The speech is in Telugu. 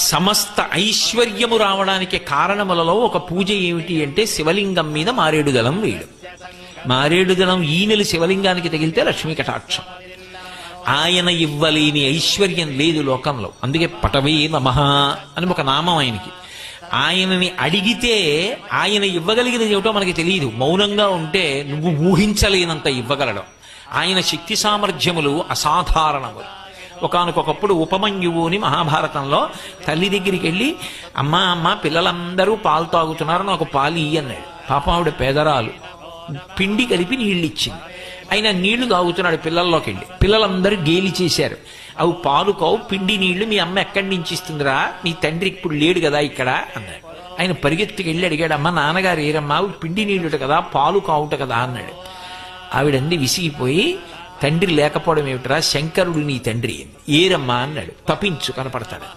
సమస్త ఐశ్వర్యము రావడానికి కారణములలో ఒక పూజ ఏమిటి అంటే శివలింగం మీద మారేడుదలం వేయడం. మారేడుదలం ఈనెలు శివలింగానికి తగిలితే లక్ష్మీ కటాక్షం. ఆయన ఇవ్వలేని ఐశ్వర్యం లేదు లోకంలో. అందుకే పటవే నమః అని ఒక నామం ఆయనకి. ఆయనని అడిగితే ఆయన ఇవ్వగలిగినది ఏమిటో మనకి తెలియదు. మౌనంగా ఉంటే నువ్వు ఊహించలేనంత ఇవ్వగలడం. ఆయన శక్తి సామర్థ్యములు అసాధారణములు. ఒకానొకప్పుడు ఉపమన్యువు అని మహాభారతంలో తల్లి దగ్గరికి వెళ్ళి, అమ్మా పిల్లలందరూ పాలు తాగుతున్నారు, నాకు పాలు ఇయ్యి అన్నాడు. పాపం ఆవిడ పేదరాలు, పిండి కలిపి నీళ్ళు ఇచ్చింది. ఆయన నీళ్లు తాగుతున్నాడు పిల్లల్లోకి వెళ్ళి. పిల్లలందరూ గేలి చేశారు, అవి పాలు కావు, పిండి నీళ్లు మీ అమ్మ ఎక్కడి నుంచి ఇస్తుందిరా, నీ తండ్రి ఇప్పుడు లేడు కదా ఇక్కడ అన్నాడు. ఆయన పరిగెత్తుకు వెళ్ళి అడిగాడు, అమ్మ నాన్నగారు ఏరమ్మా, పిండి నీళ్ళుట కదా, పాలు కావుట కదా అన్నాడు. ఆవిడంది విసిగిపోయి, తండ్రి లేకపోవడం ఏమిట్రా, శంకరుడు నీ తండ్రి. ఏరమ్మా అన్నాడు. తపించు కనపడతాడు.